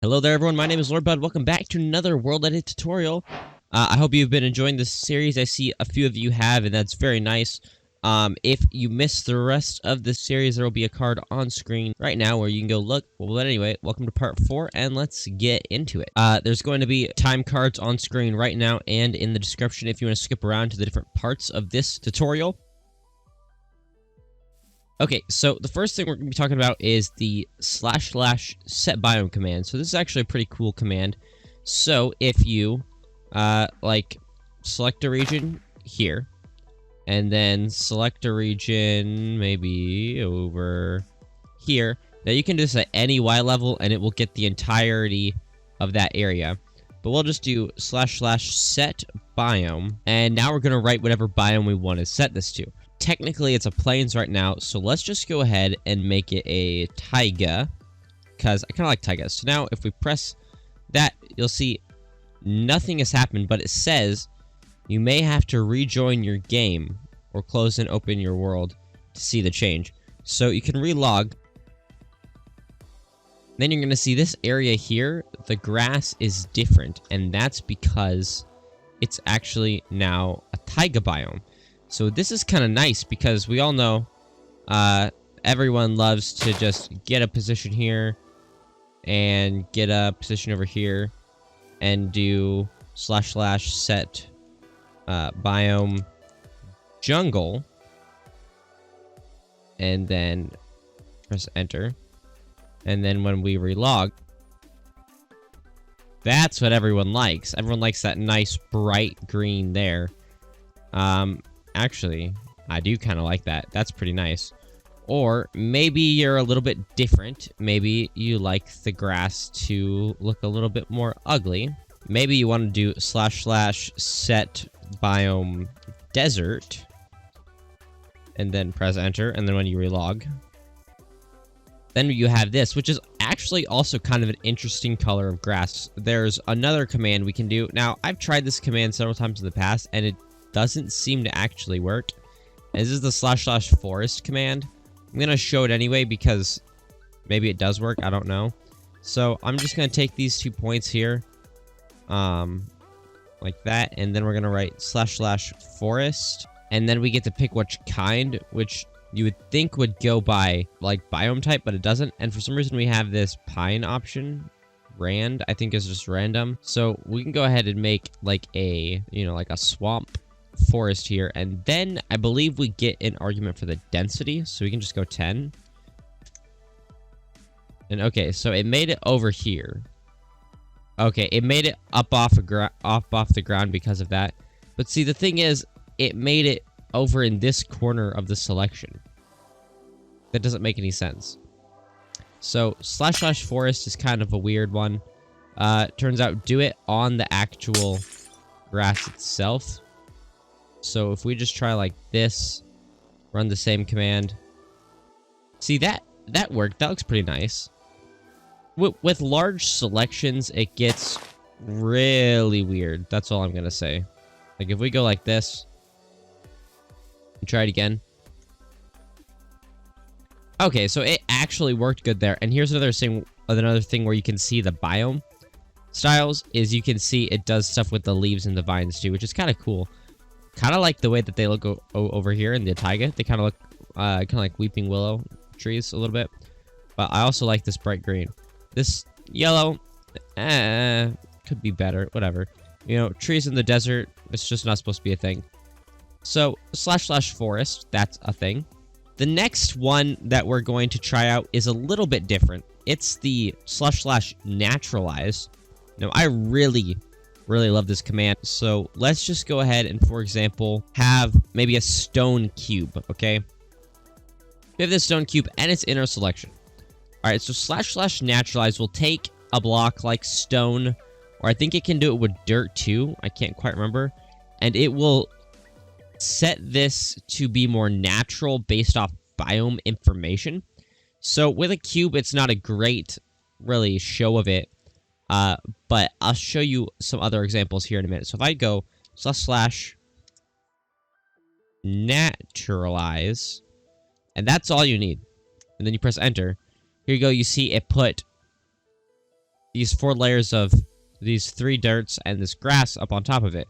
Hello there, everyone. My name is Lord Bud. Welcome back to another World Edit tutorial. I hope you've been enjoying this series. I see a few of you have, and that's very nice. If you missed the rest of this series, there will be a card on screen right now where you can go look. Well, but anyway, welcome to part 4, and let's get into it. There's going to be time cards on screen right now and in the description if you want to skip around to the different parts of this tutorial. Okay, so the first thing we're going to be talking about is the // set biome command. So this is actually a pretty cool command. So if you, select a region here, and then select a region maybe over here, now you can do this at any Y level, and it will get the entirety of that area. But we'll just do // set biome, and now we're going to write whatever biome we want to set this to. Technically, it's a plains right now, so let's just go ahead and make it a taiga, because I kind of like taigas. So now, if we press that, you'll see nothing has happened, but it says you may have to rejoin your game, or close and open your world to see the change. So you can relog. Then you're going to see this area here, the grass is different, and that's because it's actually now a taiga biome. So this is kind of nice because we all know everyone loves to just get a position here and get a position over here and do // set biome jungle and then press enter. And then when we relog, that's what everyone likes. Everyone likes that nice bright green there. Actually, I do kind of like that. That's pretty nice. Or maybe you're a little bit different. Maybe you like the grass to look a little bit more ugly. Maybe you want to do // set biome desert. And then press enter. And then when you relog, then you have this, which is actually also kind of an interesting color of grass. There's another command we can do. Now, I've tried this command several times in the past, and it doesn't seem to actually work. And this is the // forest command. I'm going to show it anyway because maybe it does work. I don't know. So I'm just going to take these 2 points here, like that. And then we're going to write // forest. And then we get to pick which kind, which you would think would go by like biome type, but it doesn't. And for some reason we have this pine option. Rand, I think, is just random. So we can go ahead and make like a, like a swamp forest here, and then I believe we get an argument for the density, so we can just go 10. And okay, so it made it over here. Okay, it made it up off the ground because of that. But see, the thing is, it made it over in this corner of the selection. That doesn't make any sense. So // forest is kind of a weird one. Turns out, do it on the actual grass itself. So if we just try like this, run the same command. See, that worked. That looks pretty nice. With large selections, it gets really weird. That's all I'm going to say. Like if we go like this, and try it again. Okay, so it actually worked good there. And here's another thing where you can see the biome styles is you can see it does stuff with the leaves and the vines too, which is kind of cool. Kind of like the way that they look over here in the taiga. They kind of look like weeping willow trees a little bit. But I also like this bright green. This yellow, could be better. Whatever. Trees in the desert, it's just not supposed to be a thing. So // forest, that's a thing. The next one that we're going to try out is a little bit different. It's the // naturalize. Now, I really love this command. So let's just go ahead and, for example, have maybe a stone cube, okay? We have this stone cube and it's in our selection. All right, so // naturalize will take a block like stone, or I think it can do it with dirt too. I can't quite remember. And it will set this to be more natural based off biome information. So with a cube, it's not a great, really, show of it. But I'll show you some other examples here in a minute. So if I go // naturalize, and that's all you need. And then you press enter. Here you go. You see it put these 4 layers of these 3 dirts and this grass up on top of it.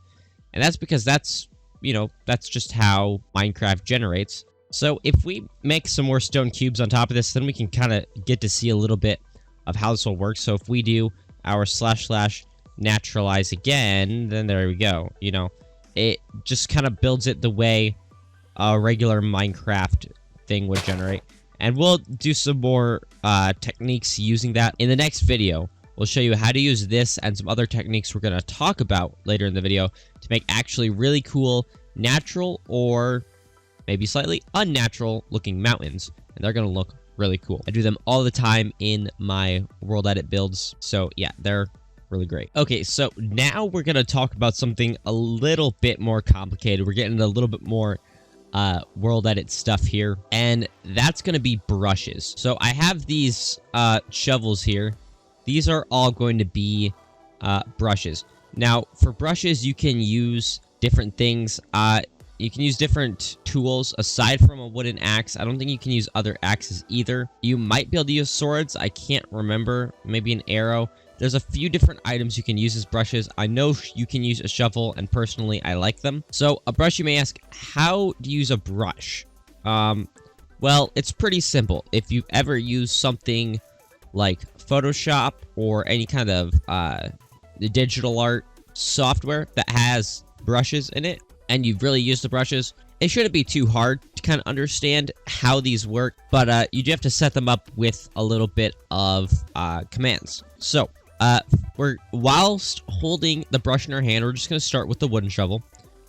And that's because that's, you know, that's just how Minecraft generates. So if we make some more stone cubes on top of this, then we can kind of get to see a little bit of how this will work. So if we do our / naturalize again, then there we go. You know, it just kind of builds it the way a regular Minecraft thing would generate. And we'll do some more techniques using that in the next video. We'll show you how to use this and some other techniques we're going to talk about later in the video to make actually really cool natural or maybe slightly unnatural looking mountains. And they're going to look really cool. I do them all the time in my world edit builds. So yeah, they're really great. Okay, so now we're going to talk about something a little bit more complicated. We're getting into a little bit more world edit stuff here, and that's going to be brushes. So I have these shovels here. These are all going to be brushes. Now, for brushes, you can use different things. You can use different tools aside from a wooden axe. I don't think you can use other axes either. You might be able to use swords. I can't remember. Maybe an arrow. There's a few different items you can use as brushes. I know you can use a shovel, and personally, I like them. So, a brush, you may ask, how do you use a brush? Well, it's pretty simple. If you've ever used something like Photoshop or any kind of digital art software that has brushes in it, and you've really used the brushes, it shouldn't be too hard to kind of understand how these work, but you do have to set them up with a little bit of commands. So, whilst holding the brush in our hand, we're just going to start with the wooden shovel.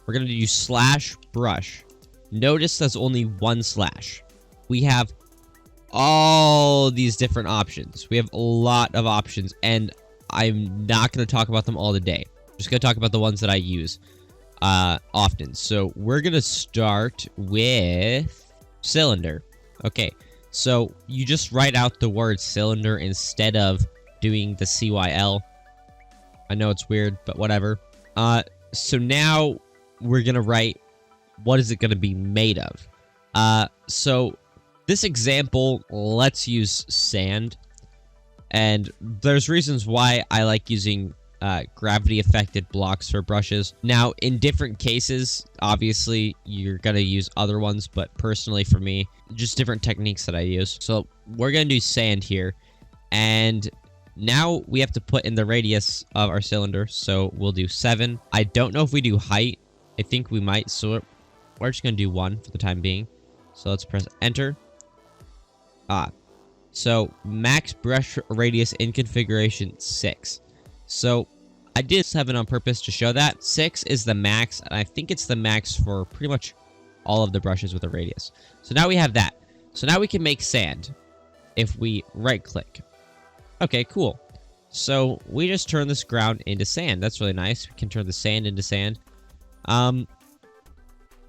We're going to do /brush. Notice there's only one slash. We have all these different options. We have a lot of options, and I'm not going to talk about them all today. I'm just going to talk about the ones that I use often. So we're going to start with cylinder. Okay, so you just write out the word cylinder instead of doing the CYL. I know it's weird, but whatever. So now we're going to write, what is it going to be made of? So this example, let's use sand. And there's reasons why I like using gravity-affected blocks for brushes. Now, in different cases, obviously, you're going to use other ones, but personally for me, just different techniques that I use. So we're going to do sand here. And now we have to put in the radius of our cylinder, so we'll do 7. I don't know if we do height. I think we might, so we're just going to do 1 for the time being. So let's press enter. So max brush radius in configuration 6. So I did 7 on purpose to show that. 6 is the max, and I think it's the max for pretty much all of the brushes with a radius. So now we have that. So now we can make sand if we right click. Okay, cool. So we just turn this ground into sand. That's really nice. We can turn the sand into sand. But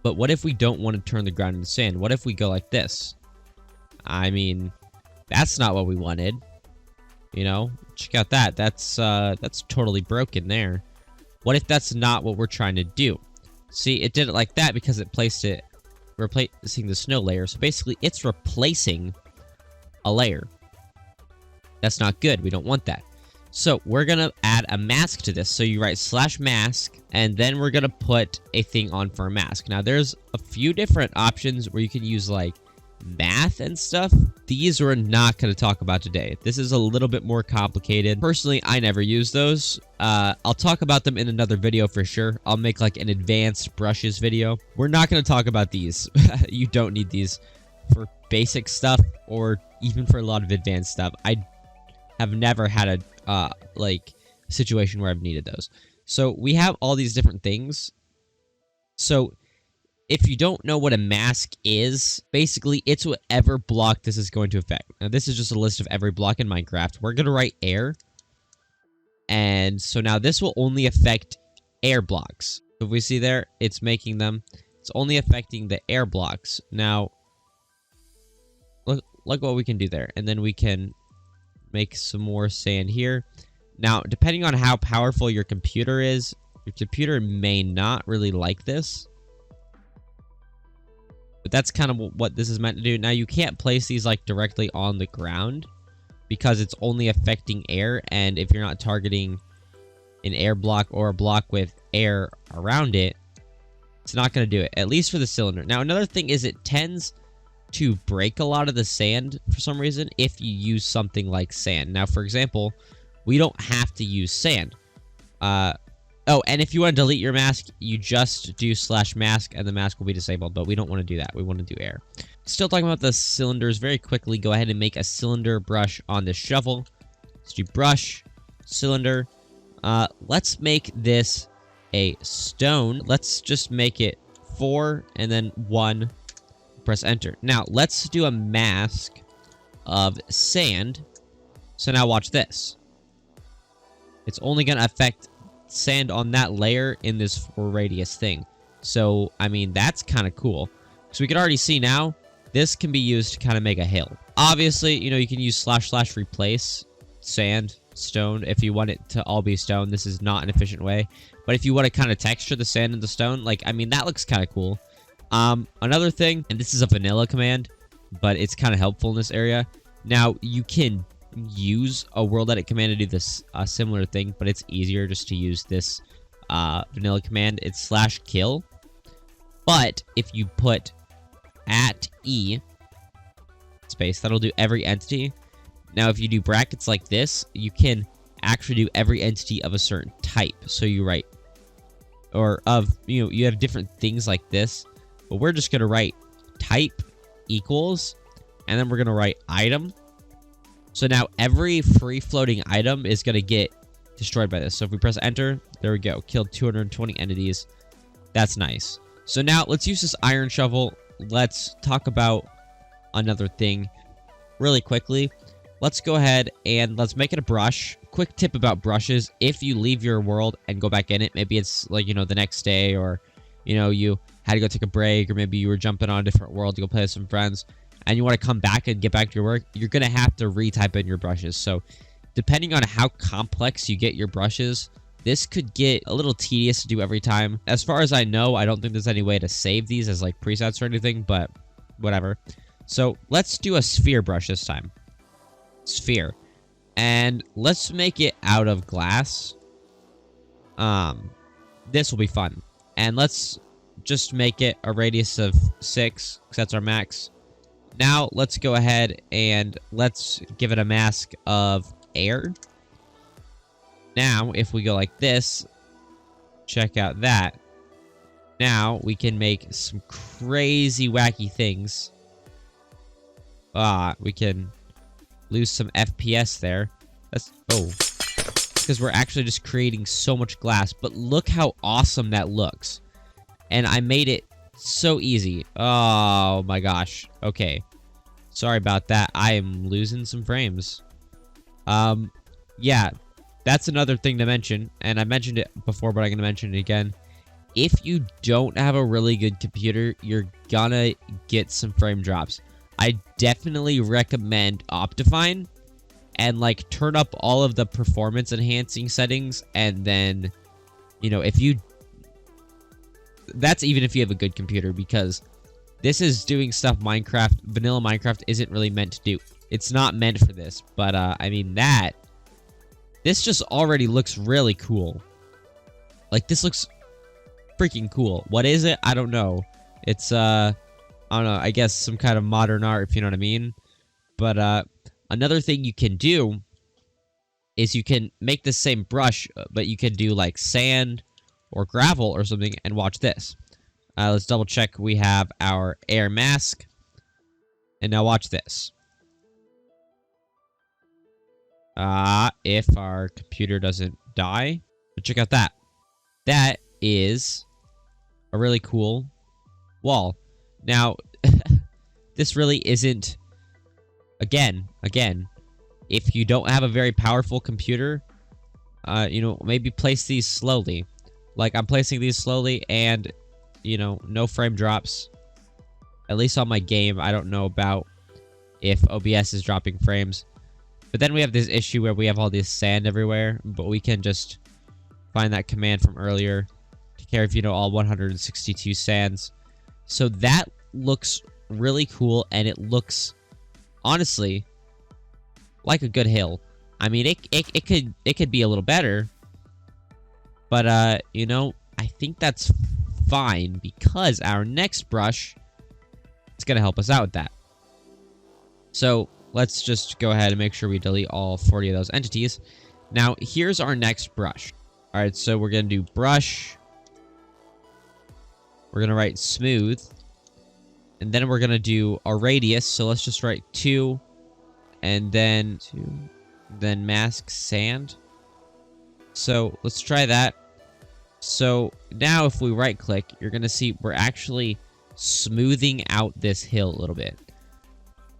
what if we don't want to turn the ground into sand? What if we go like this? I mean, that's not what we wanted. You know, check out that. That's totally broken there. What if that's not what we're trying to do? See, it did it like that because it placed it, replacing the snow layer. So basically, it's replacing a layer. That's not good. We don't want that. So we're going to add a mask to this. So you write /mask, and then we're going to put a thing on for a mask. Now, there's a few different options where you can use, like, math and stuff. These we're not going to talk about today. This is a little bit more complicated. Personally, I never use those. I'll talk about them in another video for sure. I'll make like an advanced brushes video. We're not going to talk about these. You don't need these for basic stuff or even for a lot of advanced stuff. I have never had a like situation where I've needed those. So we have all these different things. So if you don't know what a mask is, basically, it's whatever block this is going to affect. Now, this is just a list of every block in Minecraft. We're going to write air. And so now this will only affect air blocks. If we see there, it's making them. It's only affecting the air blocks. Now, look what we can do there. And then we can make some more sand here. Now, depending on how powerful your computer is, your computer may not really like this. But that's kind of what this is meant to do. Now, you can't place these, like, directly on the ground. because it's only affecting air, and if you're not targeting an air block or a block with air around it, it's not going to do it, at least for the cylinder. Now, another thing is it tends to break a lot of the sand for some reason if you use something like sand. Now, for example, we don't have to use sand. Oh, and if you want to delete your mask, you just do /mask and the mask will be disabled, but we don't want to do that. We want to do air. Still talking about the cylinders very quickly, go ahead and make a cylinder brush on this shovel. Let's do brush, cylinder. Let's make this a stone. Let's just make it 4 and then 1. Press enter. Now, let's do a mask of sand. So now watch this. It's only going to affect sand on that layer in this 4 radius thing. So, I mean, that's kind of cool. So we can already see now, this can be used to kind of make a hill. Obviously, you know, you can use / replace sand, stone, if you want it to all be stone. This is not an efficient way. But if you want to kind of texture the sand and the stone, like, I mean, that looks kind of cool. Another thing, and this is a vanilla command, but it's kind of helpful in this area. Now, you can use a world edit command to do this similar thing, but it's easier just to use this vanilla command. It's /kill. But if you put @e space, that'll do every entity. Now, if you do brackets like this, you can actually do every entity of a certain type. So you write, or of, you know, you have different things like this, but we're just going to write type equals, and then we're going to write item. So now every free-floating item is going to get destroyed by this. So if we press enter, there we go. Killed 220 entities. That's nice. So now let's use this iron shovel. Let's talk about another thing really quickly. Let's go ahead and let's make it a brush. Quick tip about brushes. If you leave your world and go back in it, maybe it's like, you know, the next day, or, you know, you had to go take a break, or maybe you were jumping on a different world to go play with some friends, and you want to come back and get back to your work, you're going to have to retype in your brushes. So depending on how complex you get your brushes, this could get a little tedious to do every time. As far as I know, I don't think there's any way to save these as like presets or anything, but whatever. So let's do a sphere brush this time. Sphere. And let's make it out of glass. This will be fun. And let's just make it a radius of 6, because that's our max. Now, let's go ahead and let's give it a mask of air. Now, if we go like this, check out that. Now, we can make some crazy wacky things. We can lose some FPS there. That's, because we're actually just creating so much glass. But look how awesome that looks. And I made it so easy. Oh my gosh. Okay. Sorry about that. I am losing some frames. Yeah. That's another thing to mention. And I mentioned it before, but I'm going to mention it again. If you don't have a really good computer, you're gonna get some frame drops. I definitely recommend Optifine. And, like, turn up all of the performance enhancing settings. And then, you know, if you... That's even if you have a good computer, because this is doing stuff vanilla Minecraft isn't really meant to do. It's not meant for this, but, I mean, this just already looks really cool. Like, this looks freaking cool. What is it? I don't know. It's, I don't know, I guess some kind of modern art, if you know what I mean. But, another thing you can do is you can make the same brush, but you can do, like, sand or gravel or something, and watch this. Let's double check we have our air mask. And now watch this. If our computer doesn't die. But check out that. That is a really cool wall. Now, this really isn't... Again, if you don't have a very powerful computer, you know, maybe place these slowly. Like, I'm placing these slowly, and, you know, no frame drops. At least on my game. I don't know about if OBS is dropping frames. But then we have this issue where we have all this sand everywhere, but we can just find that command from earlier to care if, you know, all 162 sands. So that looks really cool, and it looks, honestly, like a good hill. I mean, it could be a little better, but you know, I think that's fine because our next brush is gonna help us out with that. So let's just go ahead and make sure we delete all 40 of those entities. Now here's our next brush. All right, so we're gonna do brush. We're gonna write smooth, and then we're gonna do a radius. So let's just write 2, and then 2, then mask sand. So let's try that. So now if we right click, you're gonna see we're actually smoothing out this hill a little bit.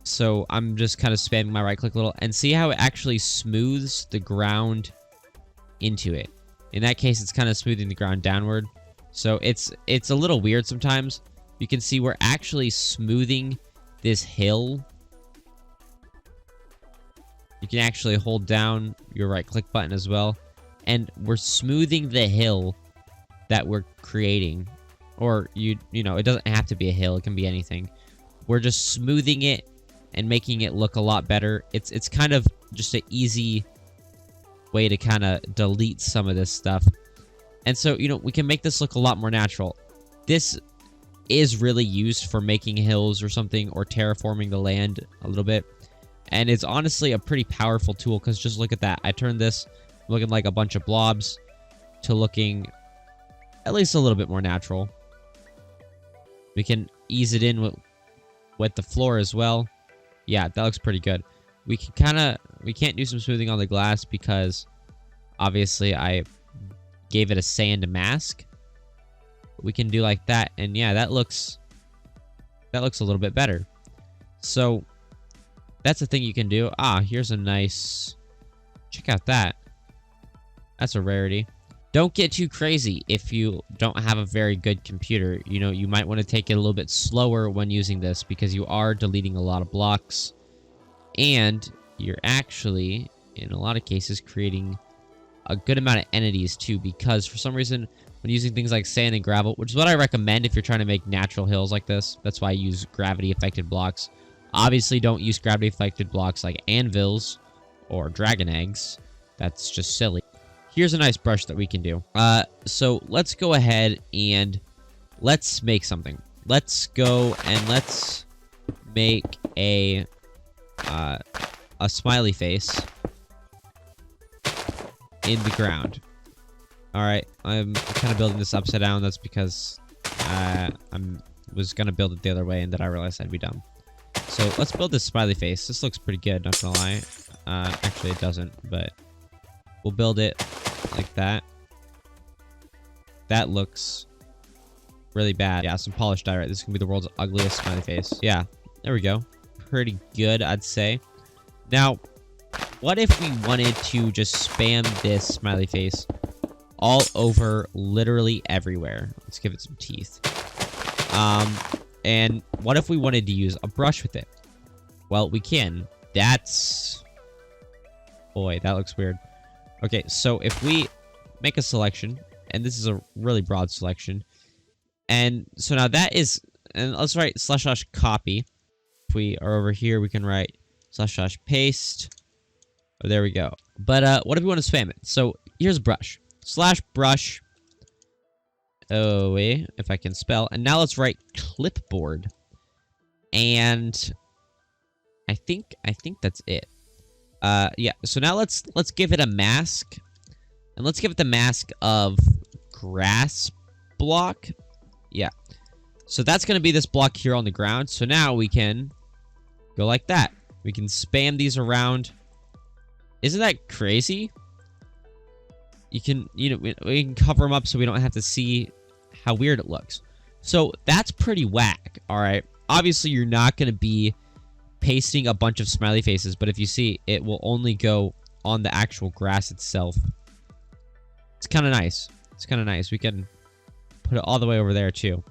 So I'm just kind of spamming my right click a little, and see how it actually smooths the ground into it. In that case, it's kind of smoothing the ground downward. So it's a little weird sometimes. You can see we're actually smoothing this hill. You can actually hold down your right click button as well. And we're smoothing the hill that we're creating. Or, you know, it doesn't have to be a hill. It can be anything. We're just smoothing it and making it look a lot better. It's kind of just an easy way to kind of delete some of this stuff. And so, you know, we can make this look a lot more natural. This is really used for making hills or something, or terraforming the land a little bit. And it's honestly a pretty powerful tool, because just look at that. I turned this looking like a bunch of blobs to looking at least a little bit more natural. We can ease it in with the floor as well. Yeah, that looks pretty good. We can't do some smoothing on the glass because obviously I gave it a sand mask. We can do like that, and yeah, that looks a little bit better. So that's a thing you can do. Ah, here's a nice, check out that. That's a rarity. Don't get too crazy if you don't have a very good computer. You know, you might want to take it a little bit slower when using this, because you are deleting a lot of blocks, and you're actually, in a lot of cases, creating a good amount of entities too, because for some reason, when using things like sand and gravel, which is what I recommend if you're trying to make natural hills like this, that's why I use gravity-affected blocks. Obviously, don't use gravity-affected blocks like anvils or dragon eggs. That's just silly. Here's a nice brush that we can do. So let's go ahead and let's make something. Let's go and let's make a smiley face in the ground. All right, I'm kind of building this upside down. That's because I was gonna build it the other way, and then I realized I'd be dumb. So let's build this smiley face. This looks pretty good, not gonna lie. Actually, it doesn't, but we'll build it like that. That looks really bad. Yeah, some polished dye, right? This is gonna be the world's ugliest smiley face. Yeah, there we go. Pretty good, I'd say. Now, what if we wanted to just spam this smiley face all over literally everywhere? Let's give it some teeth. And what if we wanted to use a brush with it? Well, we can. That's... Boy, that looks weird. Okay, so if we make a selection, and this is a really broad selection, and so now that is... And let's write / copy. If we are over here, we can write / paste. Oh, there we go. But what if we want to spam it? So here's brush. / brush. Oh, wait, if I can spell. And now let's write clipboard. And I think that's it. Yeah, so now let's give it a mask. And let's give it the mask of grass block. Yeah. So that's going to be this block here on the ground. So now we can go like that. We can spam these around. Isn't that crazy? You can, you know, we can cover them up so we don't have to see how weird it looks. So that's pretty whack, all right? Obviously, you're not going to be pasting a bunch of smiley faces, but if you see, it will only go on the actual grass itself. It's kind of nice. It's kind of nice. We can put it all the way over there, too.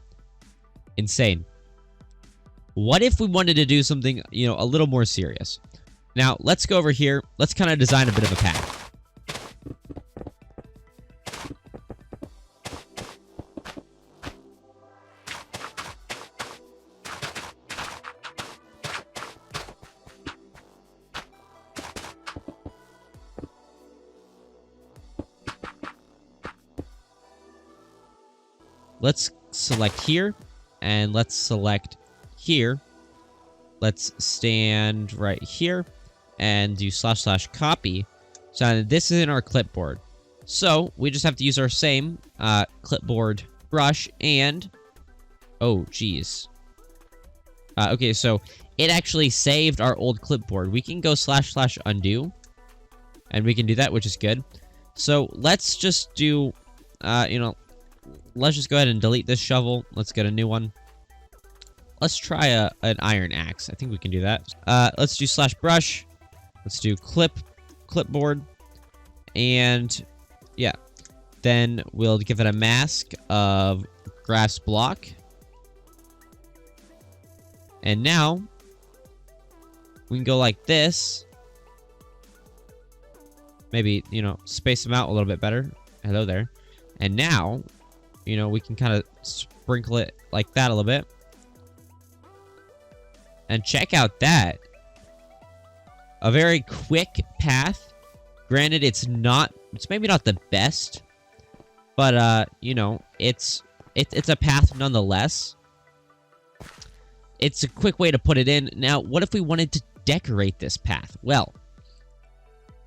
Insane. What if we wanted to do something, you know, a little more serious? Now, let's go over here. Let's kind of design a bit of a path. let's select here, and let's select here. Let's stand right here, and do / copy. So this is in our clipboard. So we just have to use our same clipboard brush and... Oh, geez. Okay, so it actually saved our old clipboard. We can go / undo, and we can do that, which is good. So let's just do, let's just go ahead and delete this shovel. Let's get a new one. Let's try an iron axe. I think we can do that. Let's do /brush. Let's do clipboard. And yeah, then we'll give it a mask of grass block. And now we can go like this. Maybe, space them out a little bit better. Hello there. And now, we can kind of sprinkle it like that a little bit. And check out that. A very quick path. Granted, it's maybe not the best, but it's a path nonetheless. It's a quick way to put it in. Now, what if we wanted to decorate this path? Well,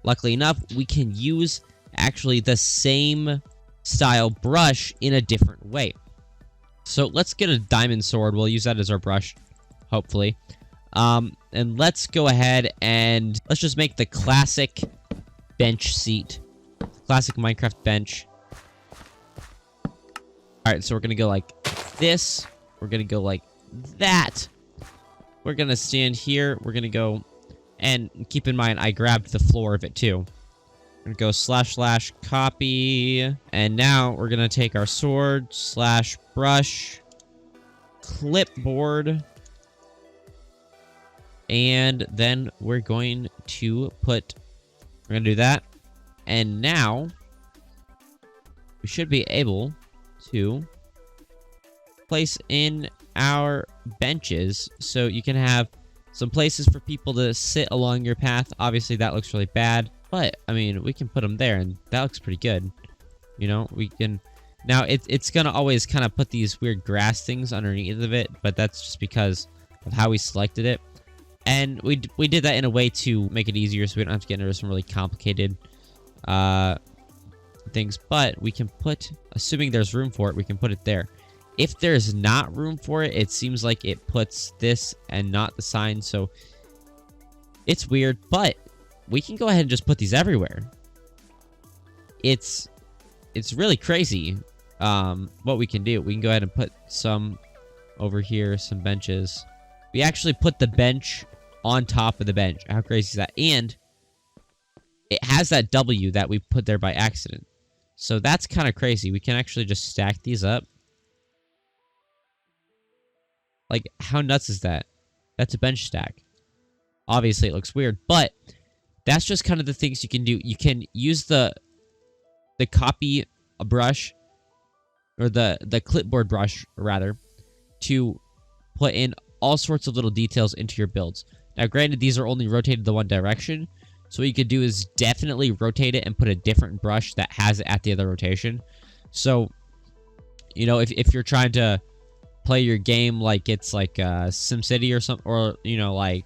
luckily enough, we can use actually the same style brush in a different way. So let's get a diamond sword. We'll use that as our brush, hopefully. And let's go ahead and let's just make the classic bench seat. Classic Minecraft bench. Alright, so we're gonna go like this. We're gonna go like that. We're gonna stand here. We're gonna go, and keep in mind, I grabbed the floor of it too. We're gonna go / copy. And now we're gonna take our sword / brush, clipboard. And then we're going to we're going to do that. And now we should be able to place in our benches. So you can have some places for people to sit along your path. Obviously, that looks really bad. But, I mean, we can put them there, and that looks pretty good. We can... Now, it's going to always kind of put these weird grass things underneath of it, but that's just because of how we selected it. And we did that in a way to make it easier so we don't have to get into some really complicated things. But we can put, assuming there's room for it, we can put it there. If there's not room for it, it seems like it puts this and not the sign. So it's weird, but we can go ahead and just put these everywhere. It's really crazy what we can do. We can go ahead and put some over here, some benches. We actually put the bench on top of the bench. How crazy is that? And it has that W that we put there by accident. So that's kind of crazy. We can actually just stack these up. Like, how nuts is that? That's a bench stack. Obviously, it looks weird, but that's just kind of the things you can do. You can use the copy brush, or the clipboard brush, rather, to put in all sorts of little details into your builds. Now, granted, these are only rotated the one direction, so what you could do is definitely rotate it and put a different brush that has it at the other rotation. So, if you're trying to play your game like it's like SimCity or something, or, like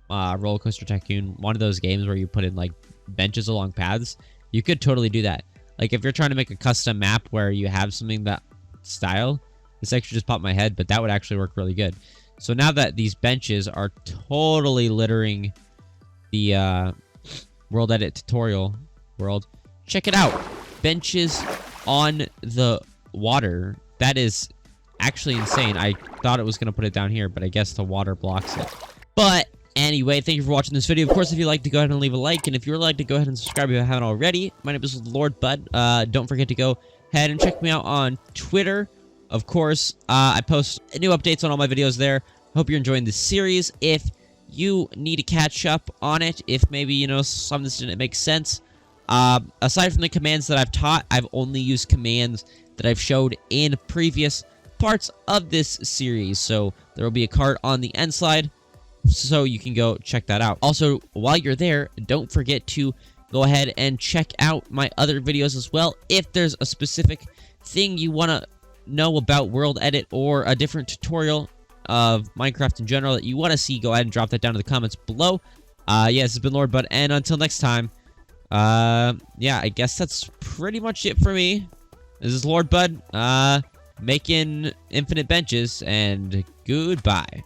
Roller Coaster Tycoon, one of those games where you put in, like, benches along paths, you could totally do that. Like, if you're trying to make a custom map where you have something that style, this actually just popped in my head, but that would actually work really good. So now that these benches are totally littering the World Edit tutorial world, check it out. Benches on the water. That is actually insane. I thought it was going to put it down here, but I guess the water blocks it. But anyway, thank you for watching this video. Of course, if you like to go ahead and leave a like, and if you would like to go ahead and subscribe if you haven't already. My name is Lord Bud. Don't forget to go ahead and check me out on Twitter. Of course, I post new updates on all my videos there. Hope you're enjoying this series. If you need to catch up on it, if maybe, some of this didn't make sense, aside from the commands that I've taught, I've only used commands that I've showed in previous parts of this series. So there will be a card on the end slide, so you can go check that out. Also, while you're there, don't forget to go ahead and check out my other videos as well. If there's a specific thing you want to know about World Edit or a different tutorial of Minecraft in general that you want to see, go ahead and drop that down in the comments below. Yeah, this has been Lord Bud, and until next time, yeah, I guess that's pretty much it for me. This is Lord Bud, making infinite benches, and goodbye.